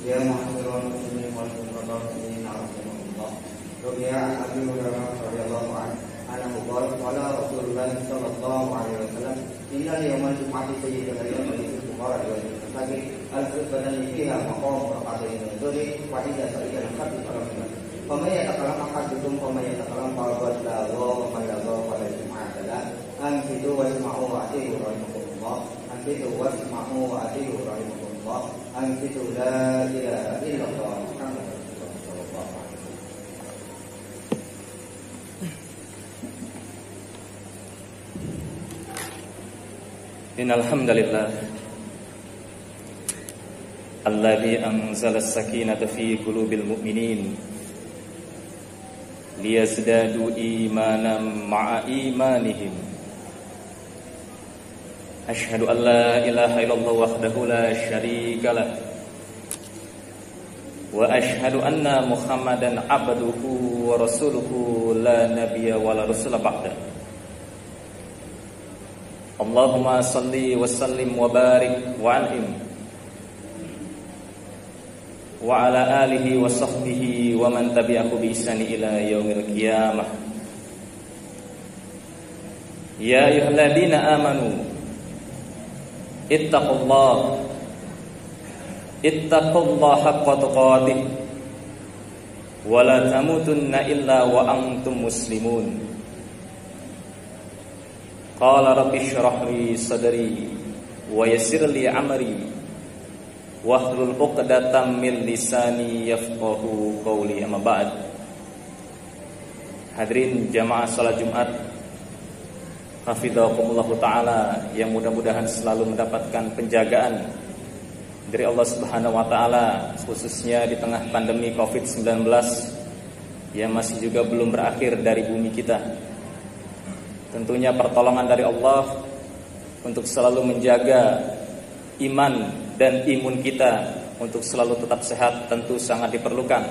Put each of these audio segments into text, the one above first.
يا معشر المسلمين والمقربين رحمكم الله. روي عن ابي هريره رضي الله عنه انه قال قال رسول الله صلى الله عليه وسلم ان يوم الجمعه سيد اليوم للفقراء والمساكين الخطبه فيها مقام ركعتين الظهر واذا سئل الحد فرمى فمن يتكلم احدكم فمن يتكلم فقد لغوا ومن لغوا فلا جمعه له انصتوا واسمعوا واطيعوا رحمكم الله انصتوا واسمعوا واطيعوا رحمكم الله انصتوا لا اله الا الله محمد رسول الله صلى الله عليه وسلم. Innal hamdalillah alladzi anzala as-sakinata fi qulubil mu'minin liyazdadu imanan ma'a imanihim. Asyhadu an la ilaha illallah wahdahu la syarika lah wa asyhadu anna Muhammadan abduhu wa rasuluhu la nabiyya wa la rasula ba'da. Allahumma salli wa sallim wa barik wa an'im wa ala alihi wa sahbihi wa man tabi'ahu bi ihsani ila yaumil qiyamah. Ya ayyuhalladzina amanu ittaqullaha haqqa tuqatih wa la tamutunna illa wa antum muslimun. Qala rabbi shrah li sadri wa yassir li amri wahlul 'uqdatam min lisani yafqahu qawli. Amma ba'd. Hadirin jamaah salat Jumat hafidhakumullah taala yang mudah-mudahan selalu mendapatkan penjagaan dari Allah Subhanahu wa taala, khususnya di tengah pandemi Covid-19 yang masih juga belum berakhir dari bumi kita. Tentunya pertolongan dari Allah untuk selalu menjaga iman dan imun kita untuk selalu tetap sehat tentu sangat diperlukan.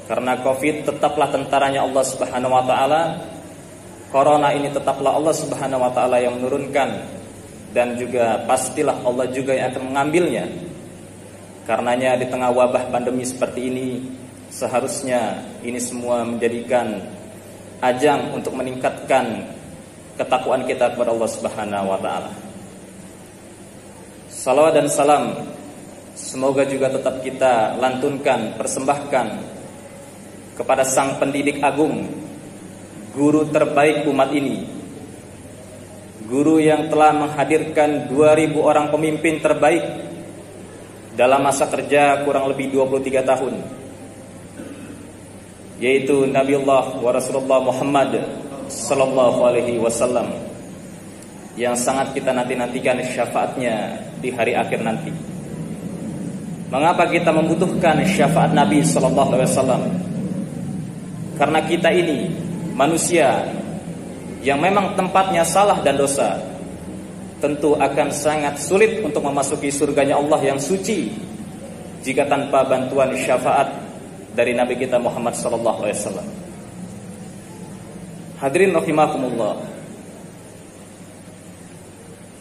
Karena Covid tetaplah tentaranya Allah Subhanahu wa taala. Corona ini tetaplah Allah Subhanahu wa taala yang menurunkan, dan juga pastilah Allah juga yang akan mengambilnya. Karenanya di tengah wabah pandemi seperti ini, seharusnya ini semua menjadikan ajang untuk meningkatkan ketakwaan kita kepada Allah Subhanahu wa taala. Salawat dan salam semoga juga tetap kita lantunkan, persembahkan kepada sang pendidik agung, guru terbaik umat ini, guru yang telah menghadirkan 2000 orang pemimpin terbaik dalam masa kerja kurang lebih 23 tahun, yaitu Nabiullah wa Rasulullah Muhammad sallallahu alaihi wasallam, yang sangat kita nanti-nantikan syafaatnya di hari akhir nanti. Mengapa kita membutuhkan syafaat Nabi sallallahu alaihi wasallam? Karena kita ini manusia yang memang tempatnya salah dan dosa, tentu akan sangat sulit untuk memasuki surganya Allah yang suci jika tanpa bantuan syafaat dari Nabi kita Muhammad sallallahu alaihi wasallam. Hadirin rahimakumullah.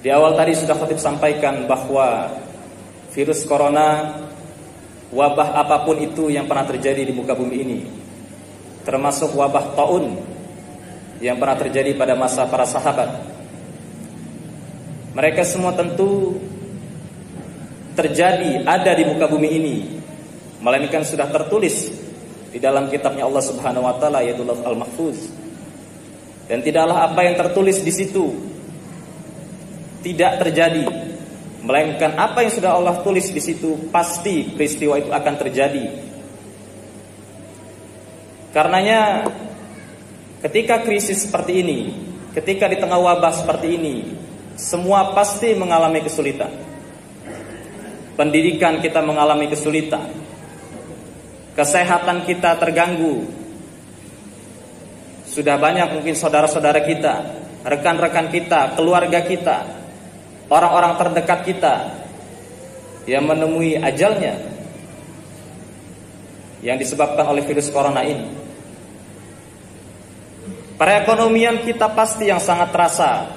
Di awal tadi sudah khatib sampaikan bahwa virus corona, wabah apapun itu yang pernah terjadi di muka bumi ini, termasuk wabah taun yang pernah terjadi pada masa para sahabat, mereka semua tentu terjadi, ada di muka bumi ini, melainkan sudah tertulis di dalam kitabnya Allah Subhanahu wa taala, yaitu Lauhul Al-Mahfuz. Dan tidaklah apa yang tertulis di situ tidak terjadi, melainkan apa yang sudah Allah tulis di situ pasti peristiwa itu akan terjadi. Karenanya ketika krisis seperti ini, ketika di tengah wabah seperti ini, semua pasti mengalami kesulitan. Pendidikan kita mengalami kesulitan, kesehatan kita terganggu. Sudah banyak mungkin saudara-saudara kita, rekan-rekan kita, keluarga kita, orang-orang terdekat kita yang menemui ajalnya yang disebabkan oleh virus corona ini. Perekonomian kita pasti yang sangat terasa.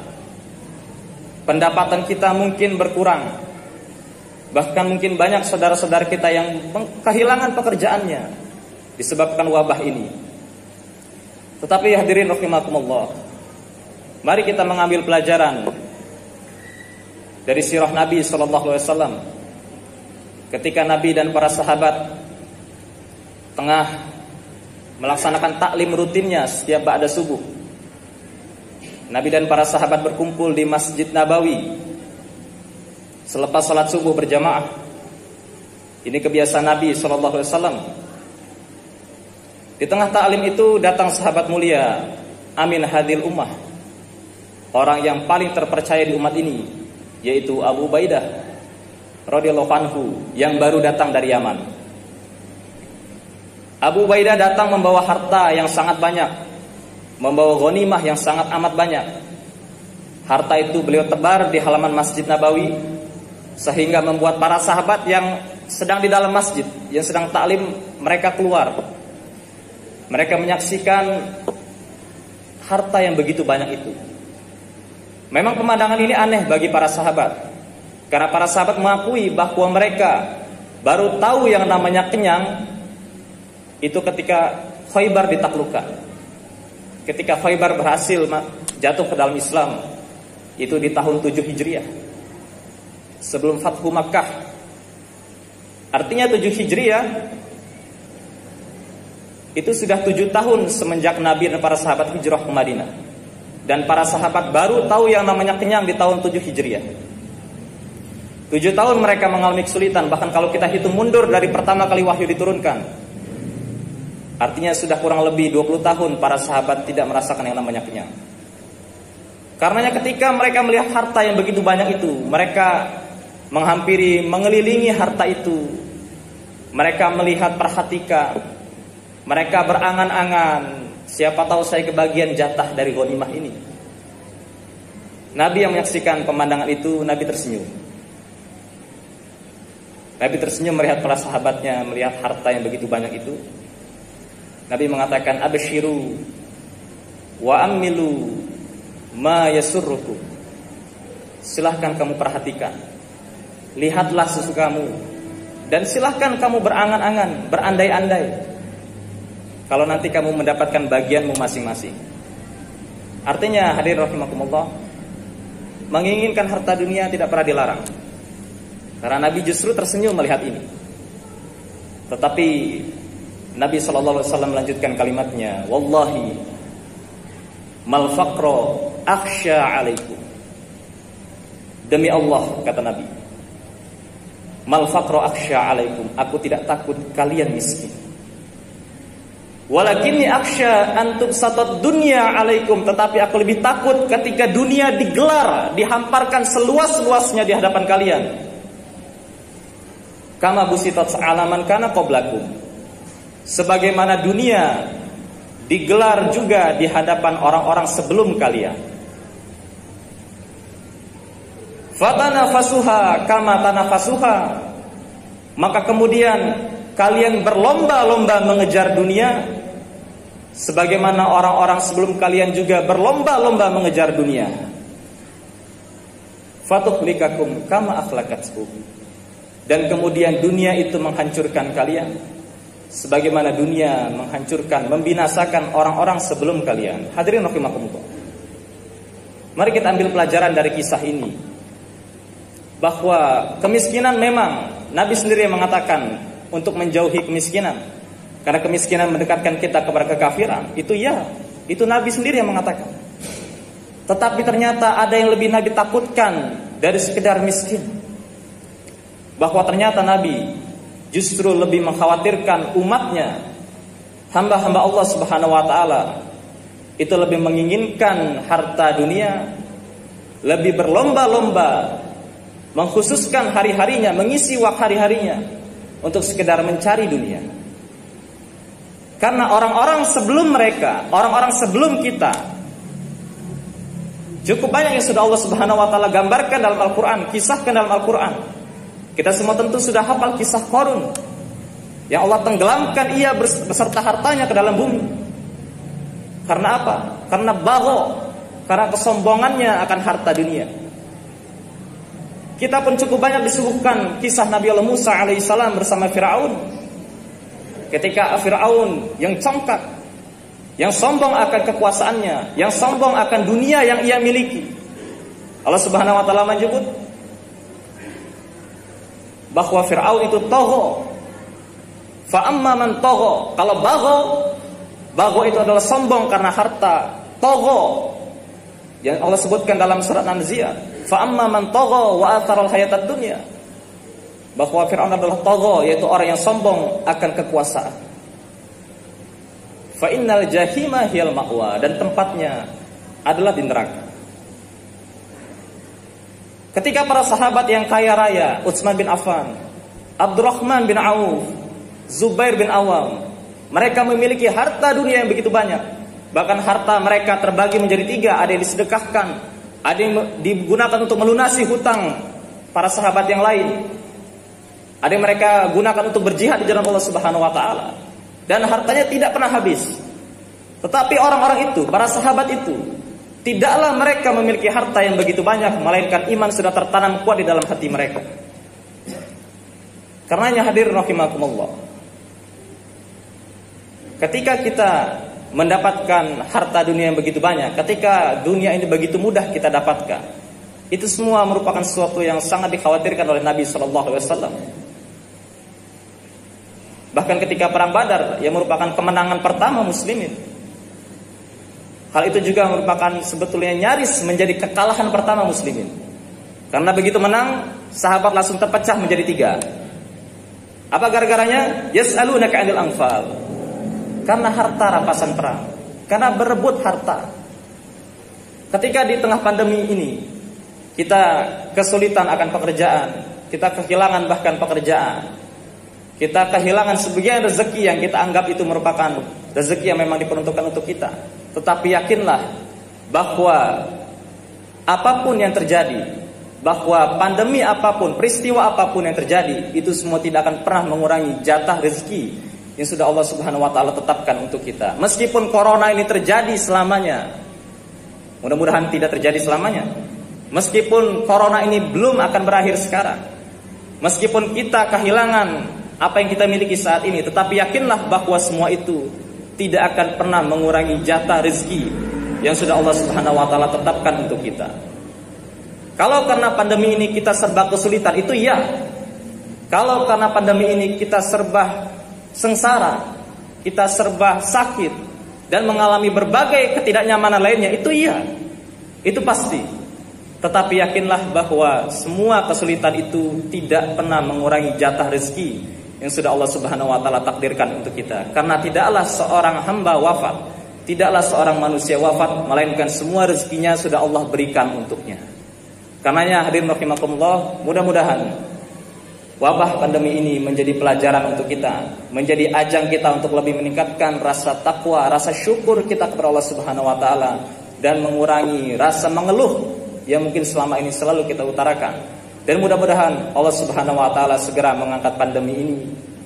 Pendapatan kita mungkin berkurang. Bahkan mungkin banyak saudara-saudara kita yang kehilangan pekerjaannya disebabkan wabah ini. Tetapi hadirin rahimakumullah, mari kita mengambil pelajaran dari sirah Nabi SAW. Ketika Nabi dan para sahabat tengah melaksanakan taklim rutinnya setiap ba'da subuh, Nabi dan para sahabat berkumpul di Masjid Nabawi selepas salat subuh berjamaah. Ini kebiasaan Nabi SAW. Di tengah taklim itu datang sahabat mulia, amin hadil ummah, orang yang paling terpercaya di umat ini, yaitu Abu Ubaidah radhiyallahu anhu, yang baru datang dari Yaman. Abu Ubaidah datang membawa harta yang sangat banyak, membawa ghanimah yang sangat amat banyak. Harta itu beliau tebar di halaman Masjid Nabawi, sehingga membuat para sahabat yang sedang di dalam masjid, yang sedang taklim, mereka keluar. Mereka menyaksikan harta yang begitu banyak itu. Memang pemandangan ini aneh bagi para sahabat, karena para sahabat mengakui bahwa mereka baru tahu yang namanya kenyang itu ketika Khaybar ditaklukkan. Ketika Khaybar berhasil jatuh ke dalam Islam, itu di tahun 7 Hijriah, sebelum Fathu Makkah. Artinya 7 Hijriah itu sudah 7 tahun semenjak Nabi dan para sahabat hijrah ke Madinah. Dan para sahabat baru tahu yang namanya kenyang di tahun 7 Hijriah. 7 tahun mereka mengalami kesulitan. Bahkan kalau kita hitung mundur dari pertama kali wahyu diturunkan, artinya sudah kurang lebih 20 tahun para sahabat tidak merasakan yang namanya kenyang. Karenanya ketika mereka melihat harta yang begitu banyak itu, mereka menghampiri, mengelilingi harta itu. Mereka melihat, perhatikan. Mereka berangan-angan, siapa tahu saya kebagian jatah dari ghanimah ini. Nabi yang menyaksikan pemandangan itu, Nabi tersenyum. Nabi tersenyum melihat para sahabatnya, melihat harta yang begitu banyak itu. Nabi mengatakan, abshiru wa ammilu ma yasurrukum. Silahkan kamu perhatikan, lihatlah susu kamu, dan silahkan kamu berangan-angan, berandai-andai kalau nanti kamu mendapatkan bagianmu masing-masing. Artinya hadirin rahimakumullah, menginginkan harta dunia tidak pernah dilarang, karena Nabi justru tersenyum melihat ini. Tetapi Nabi SAW melanjutkan kalimatnya, wallahi mal faqra akhsha alaikum. Demi Allah, kata Nabi, mal faqra akhsha alaikum, aku tidak takut kalian miskin. Walakinni akhsha an tubsatat dunya alaikum, tetapi aku lebih takut ketika dunia digelar, dihamparkan seluas-luasnya di hadapan kalian. Kama busitat alaman kana qablakum, sebagaimana dunia digelar juga di hadapan orang-orang sebelum kalian. Fatanafasuha kama tanafasuha, maka kemudian kalian berlomba-lomba mengejar dunia sebagaimana orang-orang sebelum kalian juga berlomba-lomba mengejar dunia. Fatuhlikakum kama akhlaqatkum, dan kemudian dunia itu menghancurkan kalian sebagaimana dunia menghancurkan, membinasakan orang-orang sebelum kalian. Hadirin rahimakumullah, mari kita ambil pelajaran dari kisah ini, bahwa kemiskinan memang Nabi sendiri yang mengatakan untuk menjauhi kemiskinan, karena kemiskinan mendekatkan kita kepada kekafiran. Itu ya, itu Nabi sendiri yang mengatakan. Tetapi ternyata ada yang lebih Nabi takutkan dari sekedar miskin, bahwa ternyata Nabi justru lebih mengkhawatirkan umatnya, hamba-hamba Allah Subhanahu wa ta'ala, itu lebih menginginkan harta dunia, lebih berlomba-lomba mengkhususkan hari-harinya, mengisi waktu hari-harinya untuk sekedar mencari dunia. Karena orang-orang sebelum mereka, orang-orang sebelum kita, cukup banyak yang sudah Allah Subhanahu wa ta'ala gambarkan dalam Al-Quran, kisahkan dalam Al-Quran. Kita semua tentu sudah hafal kisah Qarun, yang Allah tenggelamkan ia beserta hartanya ke dalam bumi. Karena apa? Karena bagho, karena kesombongannya akan harta dunia. Kita pun cukup banyak disuguhkan kisah Nabi Allah Musa alaihissalam bersama Fir'aun. Ketika Fir'aun yang congkak, yang sombong akan kekuasaannya, yang sombong akan dunia yang ia miliki, Allah Subhanahu wa taala menyebut bahwa Fir'aun itu tagha. Fa amma man tagha, kalau bagha itu adalah sombong karena harta. Tagha yang Allah sebutkan dalam surat An-Nazi'at, fa amma man tagha wa athara al-hayatad dunya, bahwa Fir'aun adalah tagha, yaitu orang yang sombong akan kekuasaan. Fa innal jahima hiyal ma'wa, dan tempatnya adalah di neraka. Ketika para sahabat yang kaya raya, Utsman bin Affan, Abdurrahman bin Auf, Zubair bin Awam, mereka memiliki harta dunia yang begitu banyak. Bahkan harta mereka terbagi menjadi 3. Ada yang disedekahkan, ada yang digunakan untuk melunasi hutang para sahabat yang lain, ada yang mereka gunakan untuk berjihad di jalan Allah Subhanahu wa taala. Dan hartanya tidak pernah habis. Tetapi orang-orang itu, para sahabat itu, tidaklah mereka memiliki harta yang begitu banyak, melainkan iman sudah tertanam kuat di dalam hati mereka. Karenanya hadirin rahimakumullah, ketika kita mendapatkan harta dunia yang begitu banyak, ketika dunia ini begitu mudah kita dapatkan, itu semua merupakan sesuatu yang sangat dikhawatirkan oleh Nabi SAW. Bahkan ketika perang Badar, yang merupakan kemenangan pertama muslimin, hal itu juga merupakan sebetulnya nyaris menjadi kekalahan pertama muslimin. Karena begitu menang, sahabat langsung terpecah menjadi 3. Apa gara-garanya? Yas'alunaka 'anil anfal. Karena harta rampasan perang, karena berebut harta. Ketika di tengah pandemi ini kita kesulitan akan pekerjaan, kita kehilangan bahkan pekerjaan, kita kehilangan sebagian rezeki yang kita anggap itu merupakan rezeki yang memang diperuntukkan untuk kita. Tetapi yakinlah bahwa apapun yang terjadi, bahwa pandemi apapun, peristiwa apapun yang terjadi, itu semua tidak akan pernah mengurangi jatah rezeki yang sudah Allah Subhanahu wa taala tetapkan untuk kita. Meskipun corona ini terjadi selamanya, mudah-mudahan tidak terjadi selamanya. Meskipun corona ini belum akan berakhir sekarang, meskipun kita kehilangan apa yang kita miliki saat ini, tetapi yakinlah bahwa semua itu tidak akan pernah mengurangi jatah rezeki yang sudah Allah Subhanahu wa taala tetapkan untuk kita. Kalau karena pandemi ini kita serba kesulitan, itu ya. Kalau karena pandemi ini kita serba sengsara, kita serba sakit dan mengalami berbagai ketidaknyamanan lainnya, itu iya, itu pasti. Tetapi yakinlah bahwa semua kesulitan itu tidak pernah mengurangi jatah rezeki yang sudah Allah Subhanahu wa taala takdirkan untuk kita. Karena tidaklah seorang hamba wafat, tidaklah seorang manusia wafat, melainkan semua rezekinya sudah Allah berikan untuknya. Karenanya hadirin rahimakumullah, mudah-mudahan wabah pandemi ini menjadi pelajaran untuk kita, menjadi ajang kita untuk lebih meningkatkan rasa takwa, rasa syukur kita kepada Allah Subhanahu wa taala, dan mengurangi rasa mengeluh yang mungkin selama ini selalu kita utarakan. Dan mudah-mudahan Allah Subhanahu wa taala segera mengangkat pandemi ini,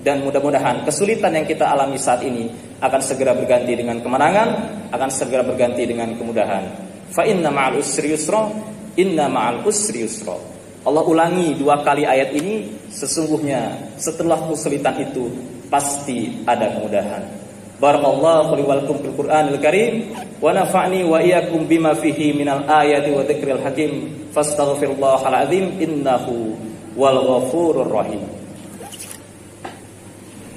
dan mudah-mudahan kesulitan yang kita alami saat ini akan segera berganti dengan kemenangan, akan segera berganti dengan kemudahan. Fa inna ma'al usri yusra, inna ma'al usri yusra. Allah ulangi 2 kali ayat ini, sesungguhnya setelah kesulitan itu pasti ada kemudahan. Barakallahu li wa lakum fil Qur'anil Karim wa nafa'ni wa iyyakum bima fihi minal ayati wa dzikril hakim. Fastaghfirullahal azim innahu wal ghafurur rahim.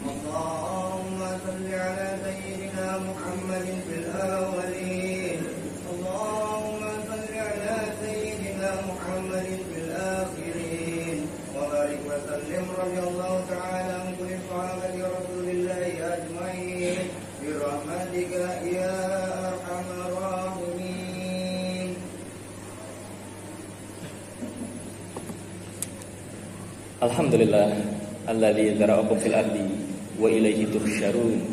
Allahumma shalli ala sayyidina Muhammadin fil awwalin. Allahumma shalli ala sayyidina Muhammadin fil akhirin. Wa barik wa sallim radhiyallahu ta'ala an kulli sahabati Rasulillahi ajmain bi rahmatika ya arhamar rahimin. Alhamdulillah alladzi dzara'akum fil ardi wa ilaihi tuhsyarun.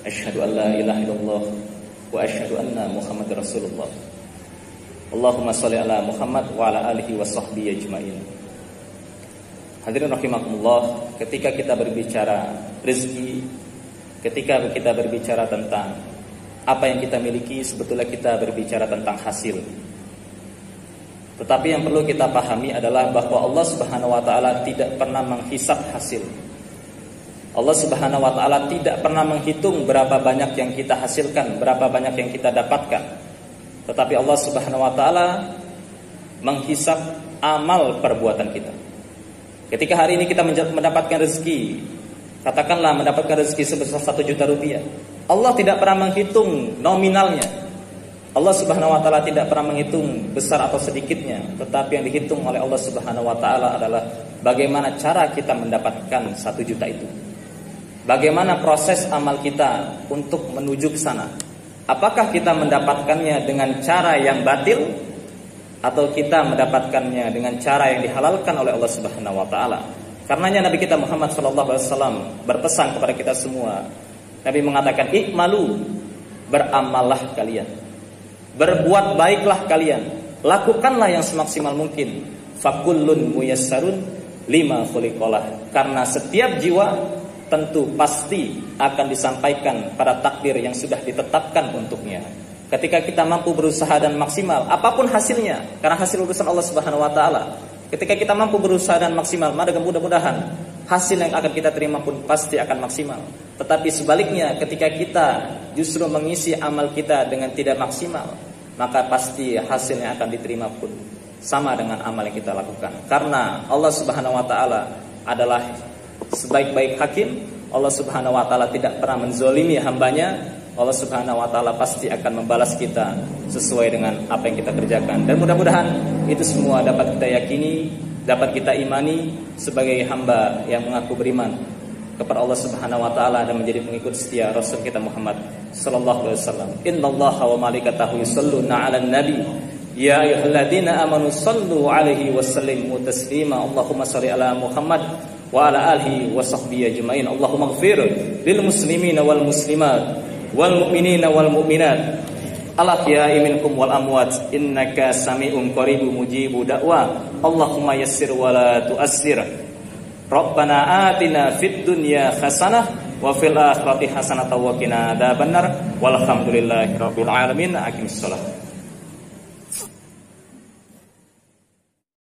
Asyhadu an la ilaha illallah wa asyhadu anna Muhammadar Rasulullah. Allahumma shalli ala Muhammad wa ala alihi wa sahbihi ajmain. Hadirin rahimakumullah, ketika kita berbicara rezeki, ketika kita berbicara tentang apa yang kita miliki, sebetulnya kita berbicara tentang hasil. Tetapi yang perlu kita pahami adalah bahwa Allah Subhanahu wa taala tidak pernah menghisab hasil. Allah Subhanahu wa taala tidak pernah menghitung berapa banyak yang kita hasilkan, berapa banyak yang kita dapatkan. Tetapi Allah Subhanahu wa taala menghisab amal perbuatan kita. Ketika hari ini kita mendapatkan rezeki, katakanlah mendapatkan rezeki sebesar 1 juta rupiah, Allah tidak pernah menghitung nominalnya. Allah Subhanahu wa taala tidak pernah menghitung besar atau sedikitnya, tetapi yang dihitung oleh Allah Subhanahu wa taala adalah bagaimana cara kita mendapatkan 1 juta itu. Bagaimana proses amal kita untuk menuju ke sana? Apakah kita mendapatkannya dengan cara yang batil atau kita mendapatkannya dengan cara yang dihalalkan oleh Allah Subhanahu wa taala? Karenanya Nabi kita Muhammad sallallahu alaihi wasallam berpesan kepada kita semua. Nabi mengatakan, "I'malu, beramallah kalian. Berbuat baiklah kalian. Lakukanlah yang semaksimal mungkin. Fakullun muyassarun lima khuliqalah." Karena setiap jiwa tentu pasti akan disampaikan pada takdir yang sudah ditetapkan untuknya. Ketika kita mampu berusaha dan maksimal, apapun hasilnya, karena hasil urusan Allah Subhanahu wa taala. Ketika kita mampu berusaha dan maksimal, maka mudah-mudahan hasil yang akan kita terima pun pasti akan maksimal. Tetapi sebaliknya, ketika kita justru mengisi amal kita dengan tidak maksimal, maka pasti hasil yang akan diterima pun sama dengan amal yang kita lakukan. Karena Allah Subhanahu wa taala adalah sebaik-baik hakim. Allah Subhanahu wa taala tidak pernah menzolimi hambanya. Allah Subhanahu wa taala pasti akan membalas kita sesuai dengan apa yang kita kerjakan. Dan mudah-mudahan itu semua dapat kita yakini, dapat kita imani sebagai hamba yang mengaku beriman kepada Allah Subhanahu wa taala dan menjadi pengikut setia Rasul kita Muhammad sallallahu alaihi wasallam. Innallaha wa malaikatahu yusholluna 'alan nabi. Ya ayyuhalladzina amanu shallu 'alaihi wa sallimu taslima. Allahumma shalli ala Muhammad wa ala alihi wa sahbihi ajmain. Allahumma ighfir lil muslimina wal muslimat wal mu'minina wal mu'minat al-ahya'i minkum wal amwat innaka sami'un qaribun mujibu da'wa. Allahumma yassir wa la tu'assir. Rabbana atina fid dunya hasanah wa fil akhirati hasanah wa qina adzabannar. Walhamdulillahi rabbil alamin. Aqimissalah.